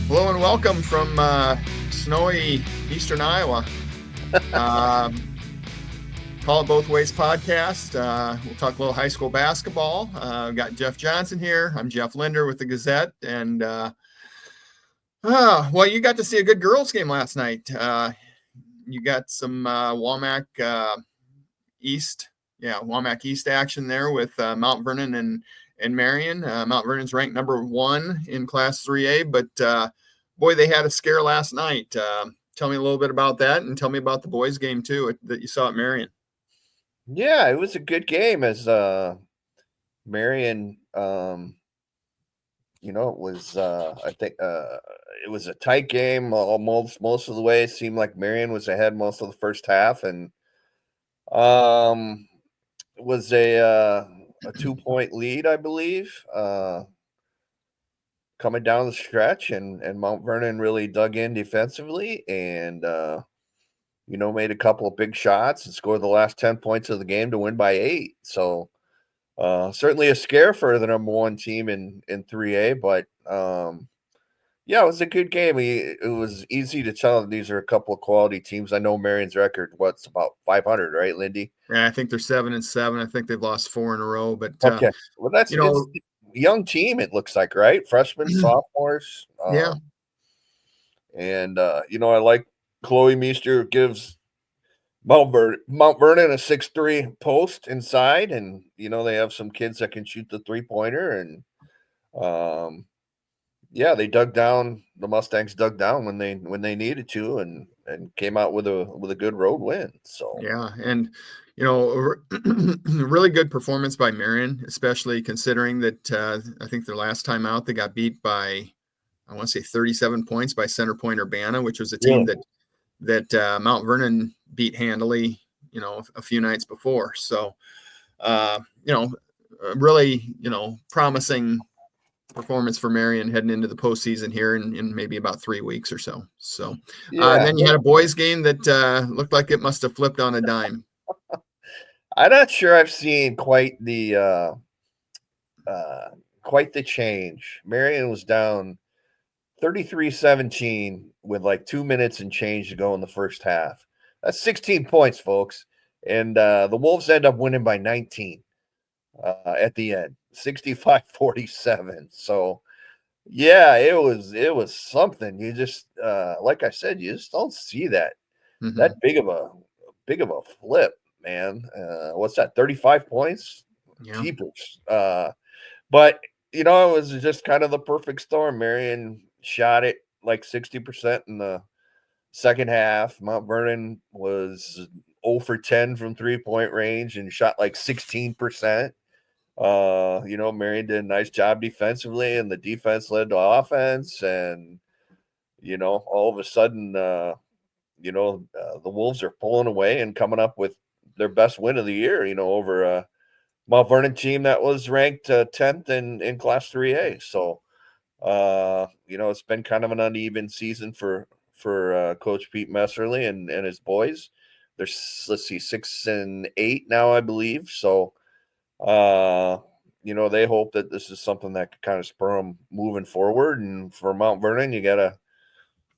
Hello and welcome from snowy eastern Iowa. Call It Both Ways podcast. We'll talk a little high school basketball. We've got Jeff Johnson here. I'm Jeff Linder with the Gazette. And, well, you got to see a good girls game last night. You got some Wamak East action there with Mount Vernon and Marion. Mount Vernon's ranked number 1 in Class 3A, but boy, they had a scare last night. Tell me a little bit about that, and tell me about the boys' game too that you saw at Marion. Yeah, it was a good game as Marion. It was I think it was a tight game almost most of the way. It seemed like Marion was ahead most of the first half, and it was a 2-point lead, I believe, coming down the stretch, and Mount Vernon really dug in defensively and made a couple of big shots and scored the last 10 points of the game to win by 8. So certainly a scare for the number 1 team in 3A, but yeah, it was a good game. It was easy to tell that these are a couple of quality teams. I know Marion's record, what's about 500, right, Lindy? Yeah, I think they're 7-7. I think they've lost 4 in a row, but Okay, well, it's a young team. It looks like, right? Freshmen, sophomores, yeah. And I like Chloe Meester gives Mount Vernon a 6'3" post inside, and they have some kids that can shoot the 3-pointer, and yeah, they dug down. The Mustangs dug down when they needed to, and came out with a good road win. So yeah, and really good performance by Marion, especially considering that I think their last time out they got beat by, I want to say 37 points by Center Point Urbana, which was a team that Mount Vernon beat handily, a few nights before. So, really, promising performance for Marion heading into the postseason here in maybe about 3 weeks or so. So, yeah, then you had a boys game that looked like it must have flipped on a dime. I'm not sure I've seen quite the change. Marion was down 33-17 with like 2 minutes and change to go in the first half. That's 16 points, folks. And the Wolves end up winning by 19 at the end, 65-47. So, yeah, it was something. You just like I said, you just don't see that big of a flip, man. What's that? 35 points? Yeah. Jeepers. But it was just kind of the perfect storm. Marion shot it like 60% in the second half. Mount Vernon was 0 for 10 from 3-point range and shot like 16%. Marion did a nice job defensively, and the defense led to offense. And, all of a sudden, the Wolves are pulling away and coming up with their best win of the year, over a Mount Vernon team that was ranked 10th in Class 3A. So, it's been kind of an uneven season for Coach Pete Messerly and his boys. There's, let's see, 6-8 now, I believe. So, they hope that this is something that could kind of spur them moving forward. And for Mount Vernon, you got to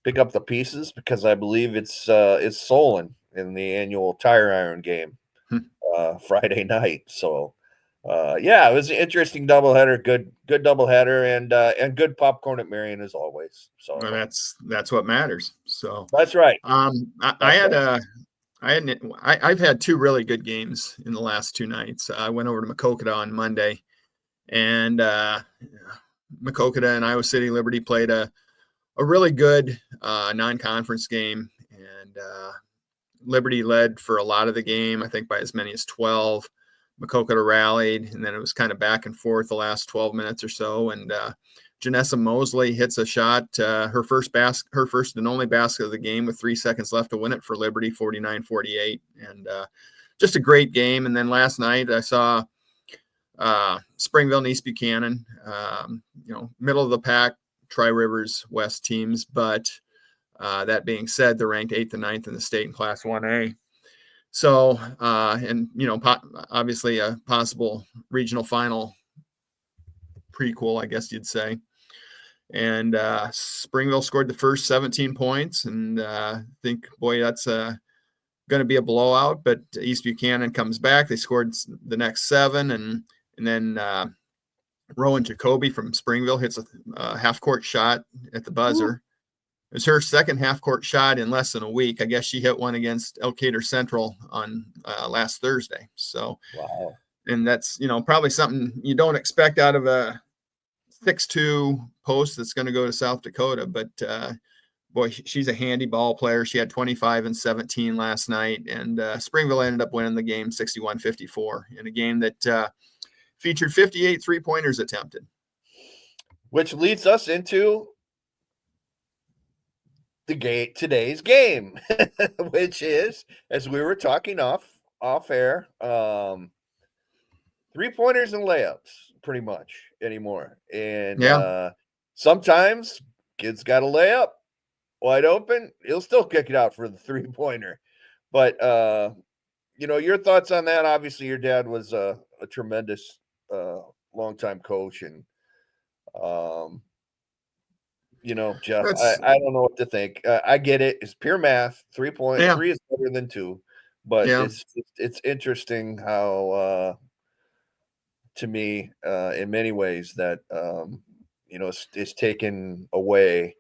pick up the pieces, because I believe it's Solon in the annual tire iron game Friday night. So, yeah, it was an interesting doubleheader. Good doubleheader, and good popcorn at Marion as always. So Well, that's what matters. So that's right. I've had 2 really good games in the last 2 nights. I went over to Maquoketa on Monday, and Maquoketa and Iowa City Liberty played a really good non-conference game, and Liberty led for a lot of the game, I think by as many as 12. Maquoketa rallied, and then it was kind of back and forth the last 12 minutes or so. And Janessa Mosley hits a shot, her first and only basket of the game with 3 seconds left to win it for Liberty, 49-48. And just a great game. And then last night I saw Springville and East Buchanan, middle of the pack, Tri-Rivers West teams. But that being said, they're ranked 8th and 9th in the state in Class 1A. So, obviously a possible regional final prequel, I guess you'd say. And Springville scored the first 17 points, and think, boy, that's going to be a blowout. But East Buchanan comes back. They scored the next 7, and then Rowan Jacoby from Springville hits a half-court shot at the buzzer. Ooh. It was her second half-court shot in less than a week. I guess she hit one against Elkader Central on last Thursday. So, wow. And that's, probably something you don't expect out of a 6'2" post that's going to go to South Dakota. But, boy, she's a handy ball player. She had 25 and 17 last night. And Springville ended up winning the game 61-54 in a game that featured 58 three-pointers attempted. Which leads us into today's game, which is, as we were talking off air, 3-pointers and layups pretty much anymore. And sometimes kids got a layup wide open, he'll still kick it out for the 3-pointer. But your thoughts on that? Obviously your dad was a tremendous longtime coach, and Jeff, I don't know what to think. I get it. It's pure math. 3 is better than 2, but it's interesting how, to me, in many ways, that it's taken away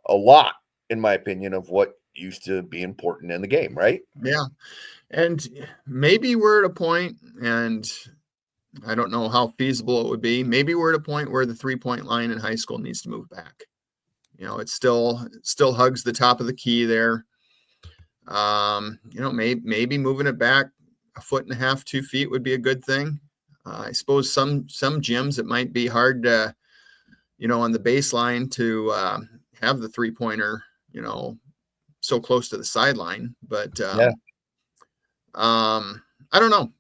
a lot, in my opinion, of what used to be important in the game, right? Yeah, and maybe we're at a point, and I don't know how feasible it would be. Maybe we're at a point where the 3-point line in high school needs to move back. It still hugs the top of the key there. Maybe moving it back 1.5 feet, 2 feet would be a good thing. I suppose some gyms, it might be hard to, on the baseline to have the 3-pointer, so close to the sideline. But I don't know.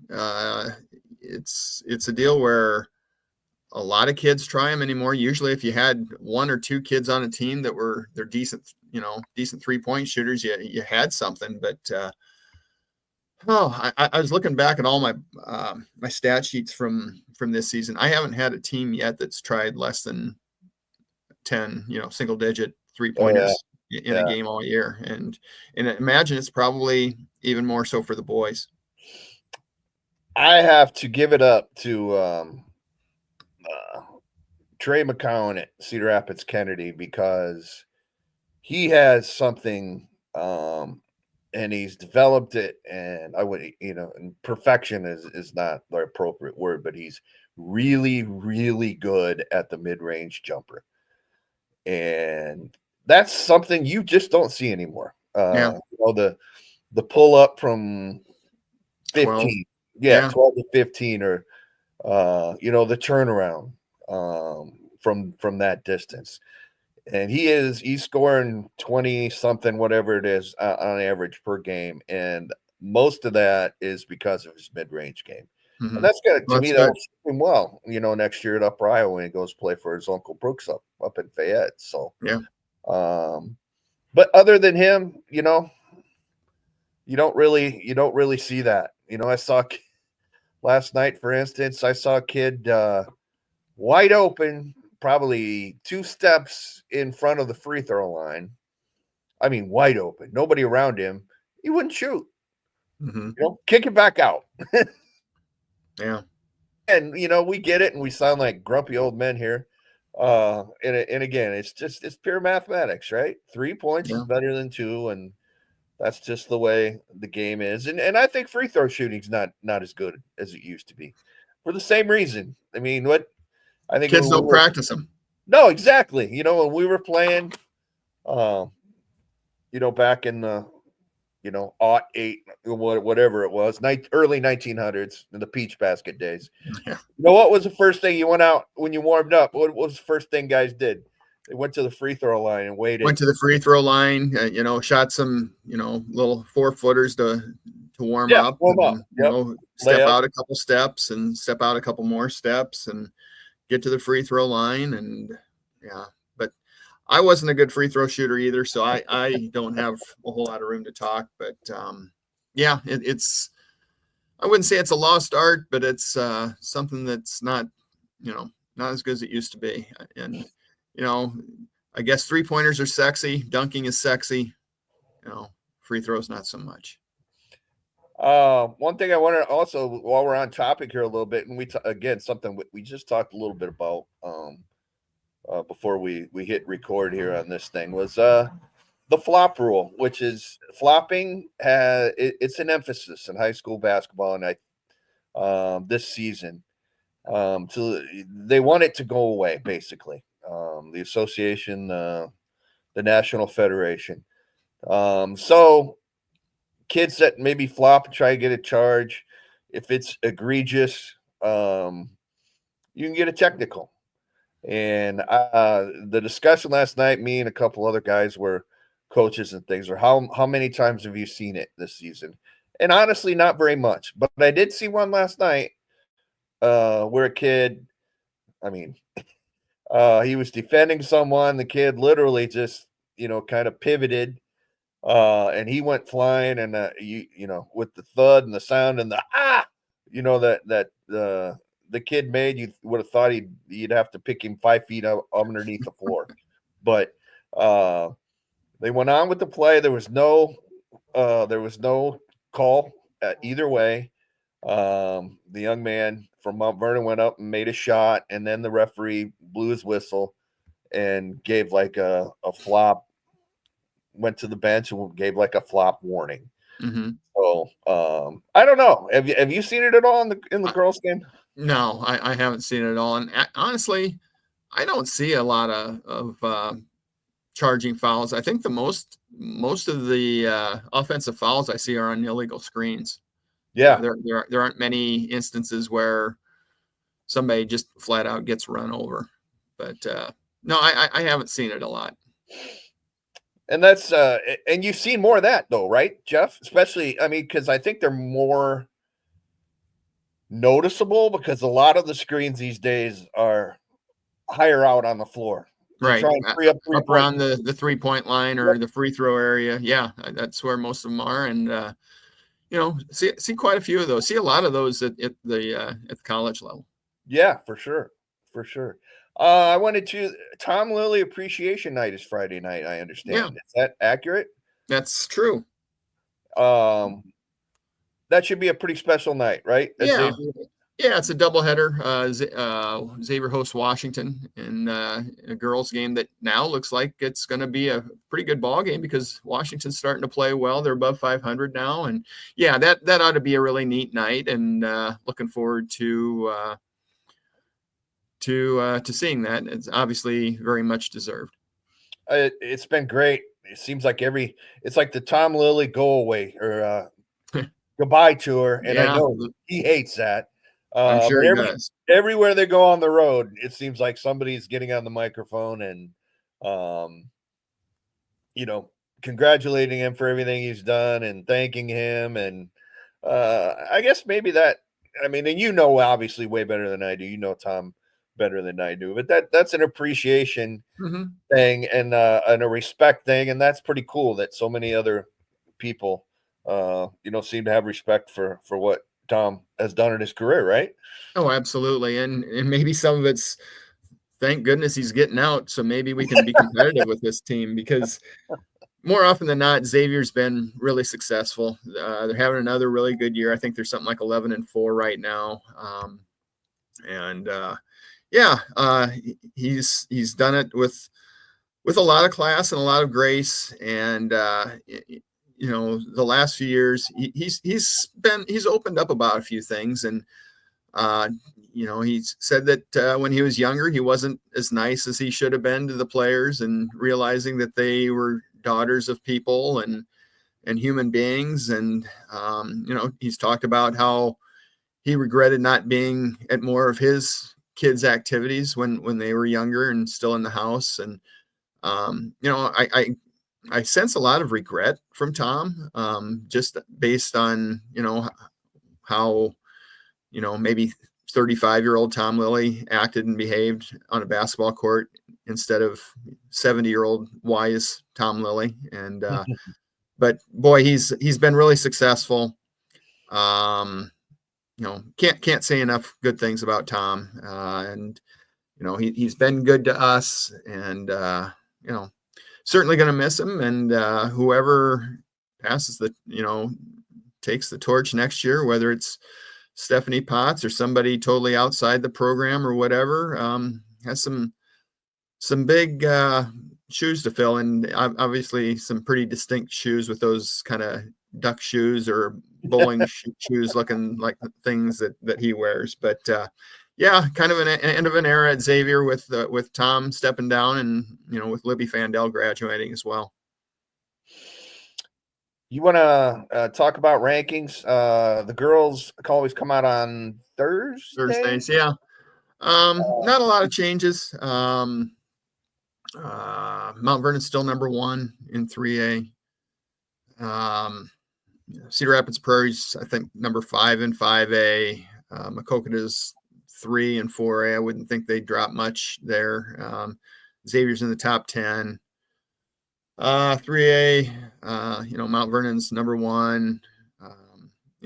It's a deal where a lot of kids try them anymore. Usually if you had 1 or 2 kids on a team that they're decent 3-point shooters, you had something. But I was looking back at all my my stat sheets from this season. I haven't had a team yet that's tried less than 10, single digit 3-pointers in a game all year. And imagine it's probably even more so for the boys. I have to give it up to Trey McCowan at Cedar Rapids Kennedy, because he has something, and he's developed it, and I would, and perfection is not the appropriate word, but he's really, really good at the mid-range jumper. And that's something you just don't see anymore. The pull up from 15, 12 to 15, or the turnaround from that distance. And he's scoring 20 something, whatever it is, on average per game, and most of that is because of his mid-range game. Mm-hmm. And that's good to me. That'll suit him well, next year at Upper Iowa when he goes play for his Uncle Brooks up in Fayette. So but other than him, you don't really see that. I saw last night, for instance, I saw a kid wide open, probably 2 steps in front of the free throw line. I mean, wide open, nobody around him. He wouldn't shoot. Mm-hmm. Kick it back out. And we get it, and we sound like grumpy old men here. And again, it's pure mathematics, right? 3 points is better than 2, and that's just the way the game is. And I think free throw shooting's not as good as it used to be, for the same reason. I mean, I think kids don't practice them. No, exactly. When we were playing, back in the, 08, whatever it was, early 1900s, in the peach basket days. Yeah. What was the first thing you went out when you warmed up? What was the first thing guys did? They went to the free throw line and waited. Went to the free throw line, shot some, little 4-footers to warm up. Step out a couple steps and step out a couple more steps and get to the free throw line. And but I wasn't a good free throw shooter either, so I don't have a whole lot of room to talk. But it's I wouldn't say it's a lost art, but it's something that's not as good as it used to be. And I guess 3-pointers are sexy. Dunking is sexy. Free throws, not so much. One thing I want to also, while we're on topic here a little bit, and again, something we just talked a little bit about before we hit record here on this thing, was the flop rule, which is flopping. It's an emphasis in high school basketball, and this season, so they want it to go away. Basically, the association, the National Federation. So kids that maybe flop and try to get a charge, if it's egregious, you can get a technical. And the discussion last night, me and a couple other guys were coaches and things, or how many times have you seen it this season? And honestly, not very much. But I did see one last night where a kid, he was defending someone. The kid literally just, kind of pivoted, and he went flying, and with the thud and the sound and the that the kid made, you would have thought you'd have to pick him 5 feet up underneath the floor. But they went on with the play. There was no call either way. The young man from Mount Vernon went up and made a shot, and then the referee blew his whistle and gave like a flop, went to the bench and gave like a flop warning. Mm-hmm. So I don't know. Have you seen it at all in the girls' game? No, I haven't seen it at all. And honestly, I don't see a lot of charging fouls. I think the most of the offensive fouls I see are on illegal screens. Yeah, there aren't many instances where somebody just flat out gets run over. But no, I haven't seen it a lot. And that's and you've seen more of that though, right, Jeff? Especially, because I think they're more noticeable because a lot of the screens these days are higher out on the floor. Right. Try and free up around the 3-point line or the free throw area. Yeah, that's where most of them are. And, see quite a few of those. See a lot of those at the college level. Yeah, for sure. For sure. I wanted to Tom Lilly Appreciation Night is Friday night, I understand. Yeah. Is that accurate? That's true. That should be a pretty special night, right? Yeah. Yeah, it's a doubleheader. Xavier hosts Washington in a girls' game that now looks like it's going to be a pretty good ball game because Washington's starting to play well. They're above 500 now, and yeah, that ought to be a really neat night. And looking forward to seeing that. It's obviously very much deserved. It's been great. It seems like it's like the Tom Lilly go away or goodbye tour, and yeah. I know he hates that. I'm sure he does. Everywhere they go on the road, it seems like somebody's getting on the microphone and, congratulating him for everything he's done and thanking him. And I guess maybe that, and obviously way better than I do. You know Tom better than I do, but that's an appreciation thing and a respect thing, and that's pretty cool that so many other people, seem to have respect for what Tom has done in his career, right? Oh, absolutely. And maybe some of it's thank goodness he's getting out, so maybe we can be competitive with this team because more often than not, Xavier's been really successful. They're having another really good year. I think they're something like 11-4 right now. He's done it with a lot of class and a lot of grace. And the last few years, he's opened up about a few things. And he's said that when he was younger, he wasn't as nice as he should have been to the players, and realizing that they were daughters of people and human beings. And he's talked about how he regretted not being at more of his kids' activities when they were younger and still in the house. And I sense a lot of regret from Tom, just based on how maybe 35-year-old Tom Lilly acted and behaved on a basketball court instead of 70-year-old wise Tom Lilly. And but boy, he's been really successful. Can't say enough good things about Tom. And he's been good to us, and certainly going to miss him. And whoever passes takes the torch next year, whether it's Stephanie Potts or somebody totally outside the program or whatever, has some big shoes to fill, and obviously some pretty distinct shoes with those kind of duck shoes or bowling shoes looking like things that he wears. But yeah, kind of an end of an era at Xavier with Tom stepping down, and with Libby Fandel graduating as well. You want to talk about rankings? The girls always come out on Thursdays, yeah. Not a lot of changes. Mount Vernon's still number 1 in 3A. Cedar Rapids Prairie's, I think, number 5 in 5A. Maquoketa's 3 and 4A. I wouldn't think they'd drop much there. Xavier's in the top 10. 3A, Mount Vernon's number 1.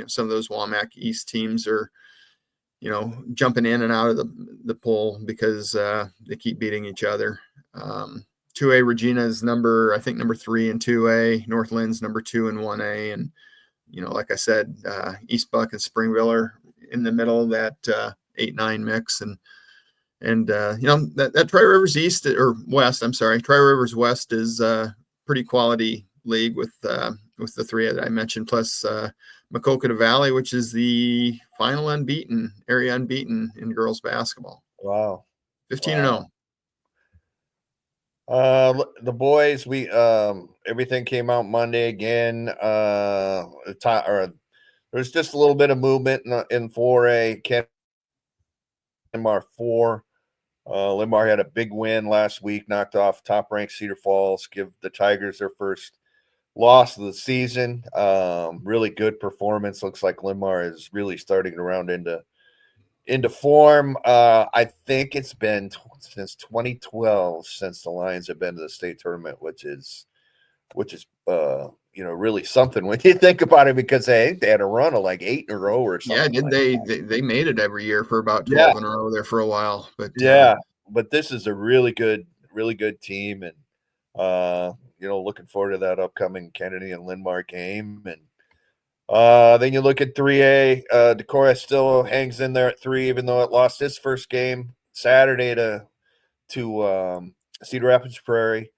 Some of those Wamak East teams are, jumping in and out of the poll because they keep beating each other. 2A Regina's number 3 in 2A. Northland's number 2 in 1A. And, like I said, East Buck and Springville are in the middle of that 8-9 mix. And that Tri-Rivers East or West, I'm sorry, Tri-Rivers West is a pretty quality league with the 3 that I mentioned, plus Maquoketa Valley, which is the final area unbeaten in girls basketball. Wow. 15-0. The boys, we everything came out Monday again. There's just a little bit of movement in 4A. Limar 4. Limar had a big win last week, knocked off top-ranked Cedar Falls, give the Tigers their first loss of the season. Really good performance. Looks like Limar is really starting to round into form. I think it's been since 2012 since the Lions have been to the state tournament, which is really something when you think about it, because they had a run of like 8 in a row or something. Yeah, they made it every year for about 12 in a row there for a while. But but this is a really good team, and looking forward to that upcoming Kennedy and Lindmar game. And then you look at 3A. Decorah still hangs in there at 3, even though it lost its first game Saturday to Cedar Rapids Prairie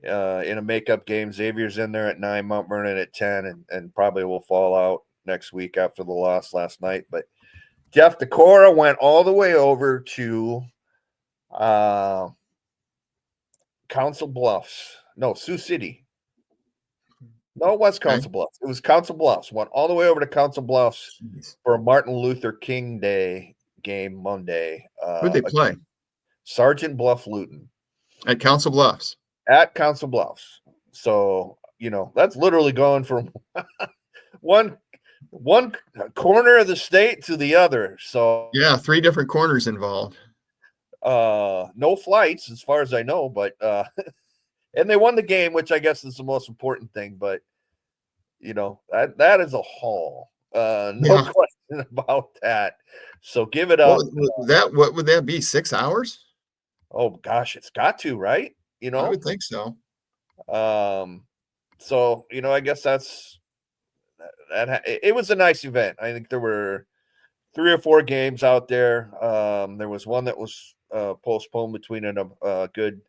in a makeup game. Xavier's in there at 9, Mount Vernon at 10, and probably will fall out next week after the loss last night. But Jeff, Decorah went all the way over to Council Bluffs. No, Sioux City. No, it was Council Bluffs. It was Council Bluffs. Went all the way over to Council Bluffs for a Martin Luther King Day game Monday. Who'd they play? Sergeant Bluff Luton. At Council Bluffs. At Council Bluffs. So, that's literally going from one corner of the state to the other. So yeah, 3 different corners involved. No flights as far as I know, but and they won the game, which I guess is the most important thing. But that is a haul. No question about that. So give it up. What would that be? 6 hours? Oh gosh, it's got to, right? I would think so. So I guess that's that. It was a nice event. I think there were 3 or 4 games out there. There was one that was postponed between a good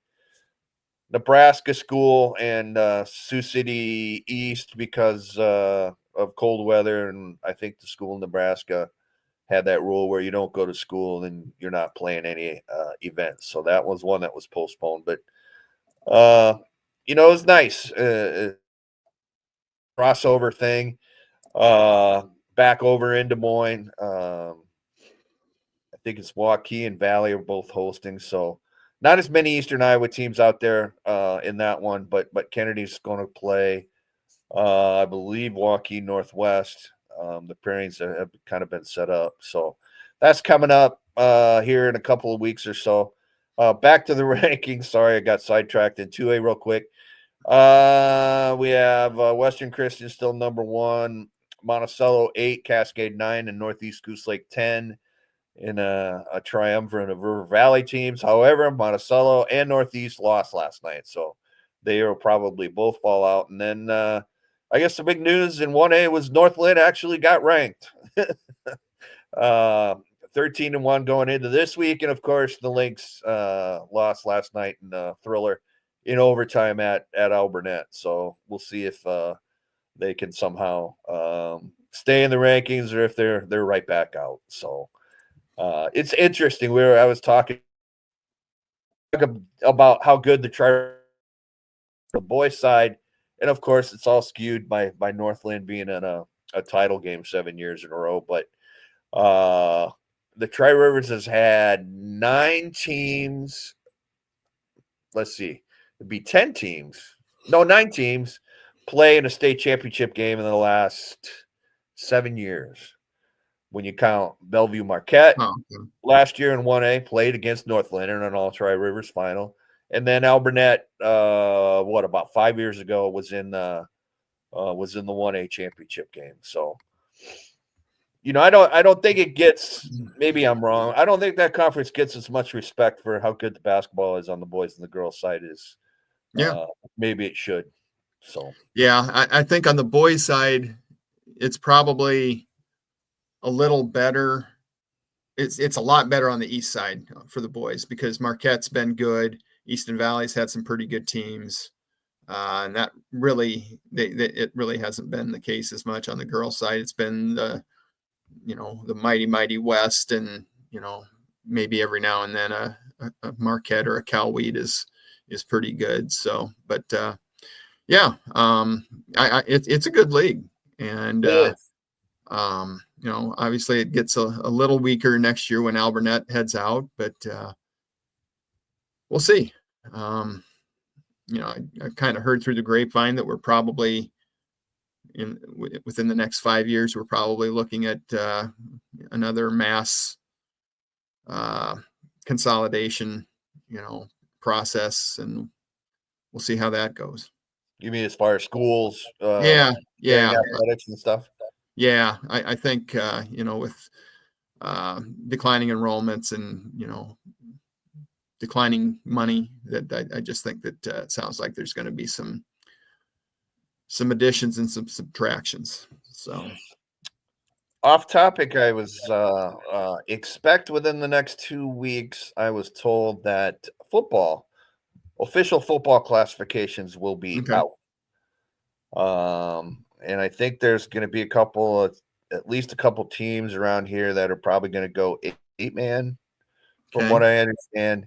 Nebraska school and Sioux City East because of cold weather, and I think the school in Nebraska had that rule where you don't go to school and you're not playing any events. So that was one that was postponed. But it was nice crossover thing back over in Des Moines. I think it's Waukee and Valley are both hosting, so not as many Eastern Iowa teams out there in that one, but Kennedy's going to play, I believe, Waukee Northwest. The pairings have kind of been set up, so that's coming up here in a couple of weeks or so. Back to the rankings. Sorry, I got sidetracked in 2A real quick. We have Western Christian still number 1, Monticello 8, Cascade 9, and Northeast Goose Lake 10. in a triumvirate of River Valley teams. However, Monticello and Northeast lost last night, so they will probably both fall out. And then I guess the big news in 1A was Northland actually got ranked. 13-1 going into this week, and of course the Lynx lost last night in a thriller in overtime at Alburnett. So we'll see if they can somehow stay in the rankings or if they're right back out. So it's interesting. I was talking about how good the boys side, and of course it's all skewed by Northland being in a title game 7 years in a row. But the Tri Rivers has had 9 teams. Let's see, it'd be 10 teams. No, 9 teams play in a state championship game in the last 7 years. When you count Bellevue Marquette last year in 1A, played against Northland in an all Tri Rivers final. And then Alburnett, about 5 years ago, was in the 1A championship game. So, I don't think it gets. Maybe I'm wrong. I don't think that conference gets as much respect for how good the basketball is on the boys and the girls side is. Maybe it should. So yeah, I think on the boys side, it's probably a little better. It's a lot better on the east side for the boys because Marquette's been good. Easton Valley's had some pretty good teams. And that really, it really hasn't been the case as much on the girls side. It's been the mighty West, and, maybe every now and then a Marquette or a Cal-Weed is pretty good. So, but it's a good league. And, obviously it gets a little weaker next year when Alburnett heads out, but we'll see. I kind of heard through the grapevine that we're probably within the next 5 years, we're probably looking at another mass consolidation, process, and we'll see how that goes. You mean as far as schools? Yeah. Athletics and stuff. Yeah, I think with declining enrollments and declining money, that I just think that it sounds like there's going to be some additions and some subtractions. So off topic, I was expect within the next 2 weeks. I was told that official football classifications will be out. And I think there's going to be at least a couple teams around here that are probably going to go 8-man, from what I understand.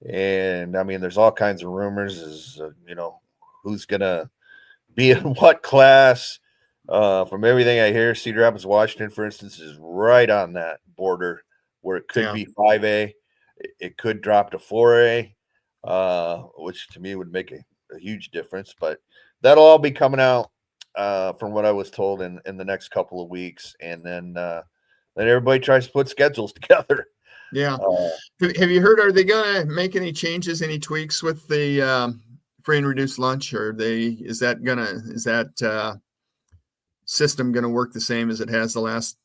And I mean, there's all kinds of rumors who's going to be in what class. From everything I hear, Cedar Rapids, Washington, for instance, is right on that border where it could be 5A. It could drop to 4A, which to me would make a huge difference. But that'll all be coming out from what I was told in the next couple of weeks. And then everybody tries to put schedules together. Yeah. Have you heard, are they going to make any changes, any tweaks with the free and reduced lunch? Or is that system going to work the same as it has the last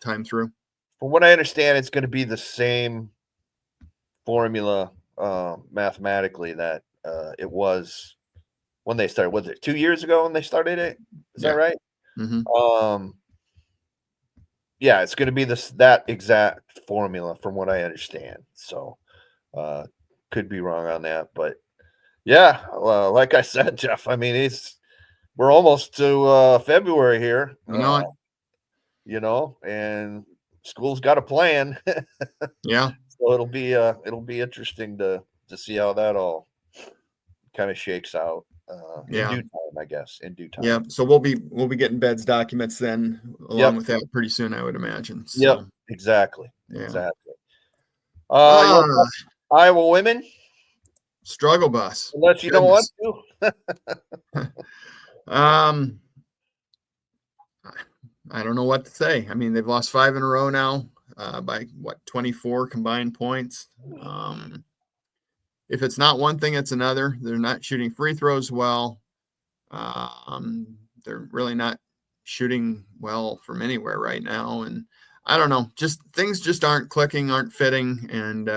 time through? From what I understand, it's going to be the same formula mathematically that it was when they started. Was it 2 years ago when they started it? Is that right? Mm-hmm. Yeah, it's going to be that exact formula from what I understand. So could be wrong on that, but yeah, like I said, Jeff, I mean, we're almost to February here, and school's got a plan. Yeah. So it'll be interesting to see how that all kind of shakes out in due time, I guess. In due time. Yeah. So we'll be getting Bed's documents then along with that pretty soon, I would imagine. So. Yep. Exactly. Yeah. Exactly. Iowa women struggle bus. Unless you don't want to. I don't know what to say. I mean, they've lost 5 in a row now by 24 combined points. If it's not one thing, it's another. They're not shooting free throws well. They're really not shooting well from anywhere right now. And I don't know, just things just aren't clicking, aren't fitting. And,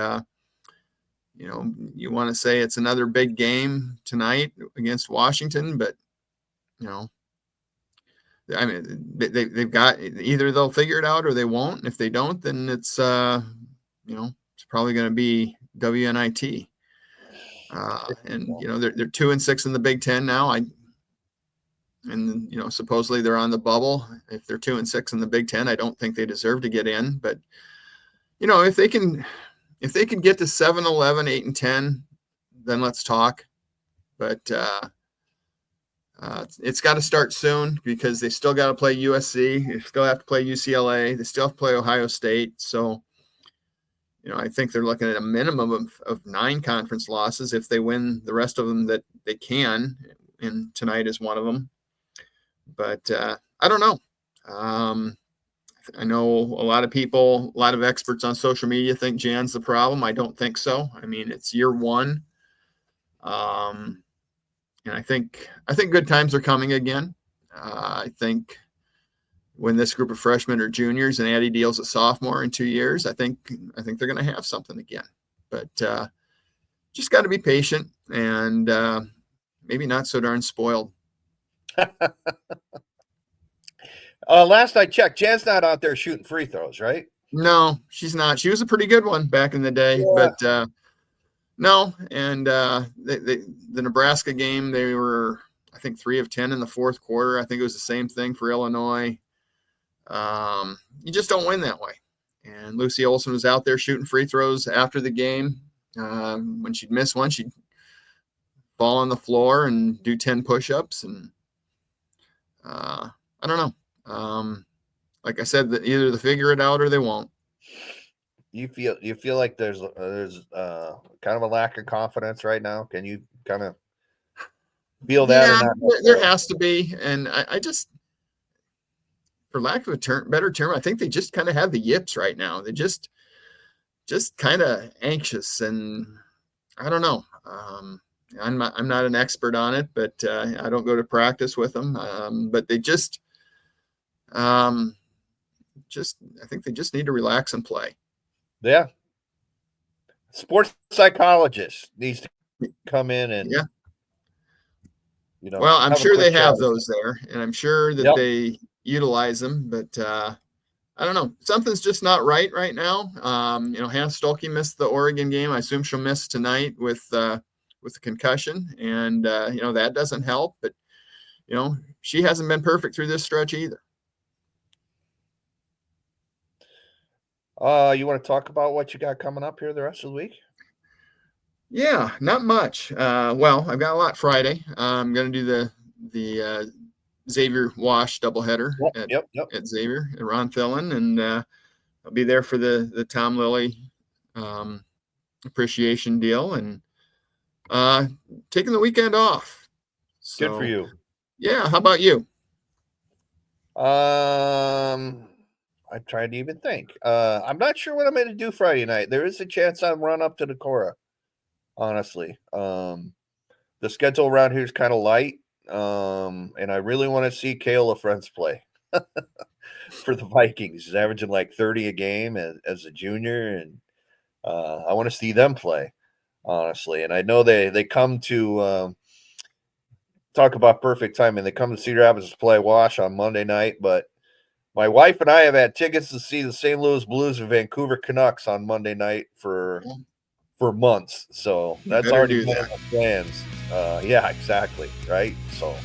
you want to say it's another big game tonight against Washington, but, I mean, they've got either they'll figure it out or they won't. And if they don't, then it's, it's probably going to be WNIT. And, they're 2-6 in the Big Ten now. Supposedly they're on the bubble. If they're 2-6 in the Big Ten, I don't think they deserve to get in. But, if they can get to 7-11, 8-10, then let's talk. But it's got to start soon because they still got to play USC. They still have to play UCLA. They still have to play Ohio State. So, I think they're looking at a minimum of 9 conference losses if they win the rest of them that they can. And tonight is one of them. But I don't know. I know a lot of experts on social media think Jan's the problem. I don't think so. I mean, it's year one. And I think good times are coming again. I think when this group of freshmen are juniors and Addie Deal's a sophomore in 2 years, I think they're going to have something again. But just got to be patient and maybe not so darn spoiled. Last I checked, Jan's not out there shooting free throws, right? No, she's not. She was a pretty good one back in the day, but no. And the Nebraska game, they were, I think, 3 of 10 in the fourth quarter. I think it was the same thing for Illinois. You just don't win that way. And Lucy Olson was out there shooting free throws after the game. When she'd miss one, she'd fall on the floor and do 10 push-ups. And I don't know. Like I said, that either they figure it out or they won't. You feel like there's kind of a lack of confidence right now? Can you kind of feel that? Yeah, there has to be. And I just, for lack of a better term, I think they just kind of have the yips right now. They just kind of anxious, and I don't know. I'm not an expert on it, but I don't go to practice with them. But they I think they just need to relax and play. Yeah. Sports psychologist needs to come in and, well, I'm sure they have those there, and I'm sure that they utilize them, but I don't know. Something's just not right now. Hannah Stolke missed the Oregon game. I assume she'll miss tonight with the concussion, and that doesn't help. But she hasn't been perfect through this stretch either. You want to talk about what you got coming up here the rest of the week? Yeah, not much. Well, I've got a lot Friday. I'm going to do the Xavier Wash doubleheader at Xavier at Ron Thillen, and I'll be there for the Tom Lilly appreciation deal, and taking the weekend off. So, good for you. Yeah, how about you? I tried to even think. I'm not sure what I'm going to do Friday night. There is a chance I'll run up to the Cora, honestly. The schedule around here is kind of light, and I really want to see Kayla Friends play for the Vikings. He's averaging like 30 a game as a junior, and I want to see them play, honestly. And I know they come to talk about perfect timing. They come to Cedar Rapids to play Wash on Monday night, but my wife and I have had tickets to see the St. Louis Blues and Vancouver Canucks on Monday night for months. So that's already been in the plans. Yeah, exactly. Right. So,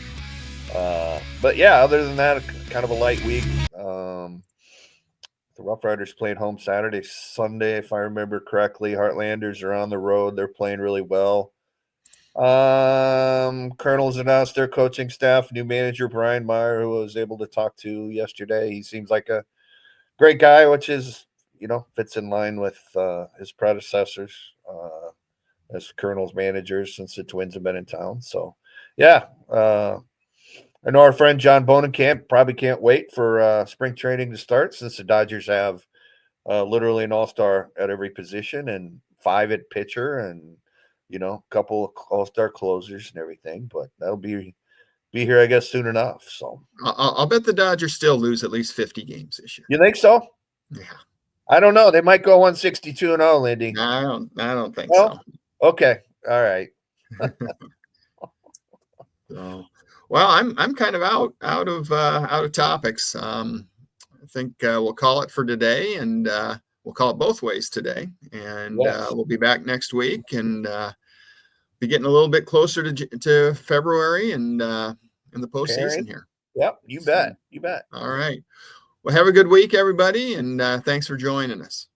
but yeah, other than that, kind of a light week. The Rough Riders played home Saturday, Sunday, if I remember correctly. Heartlanders are on the road. They're playing really well. Colonel's announced their coaching staff, new manager Brian Meyer, who I was able to talk to yesterday. He seems like a great guy, which is, fits in line with his predecessors as Colonel's managers since the Twins have been in town. So, yeah, I know our friend John Bonenkamp probably can't wait for spring training to start, since the Dodgers have literally an all-star at every position and 5 at pitcher and a couple of all-star closers and everything, but that'll be here, I guess, soon enough. So I'll bet the Dodgers still lose at least 50 games this year. You think so? Yeah. I don't know. They might go 162-0, Lindy. No, I don't think No? so. Okay. All right. So, well, I'm kind of out of topics. I think we'll call it for today, and we'll call it both ways today. And Yes. we'll be back next week, and be getting a little bit closer to February and in the postseason Pairing. here. Yep. You So, bet. You bet. all right. Well, have a good week, everybody, and thanks for joining us.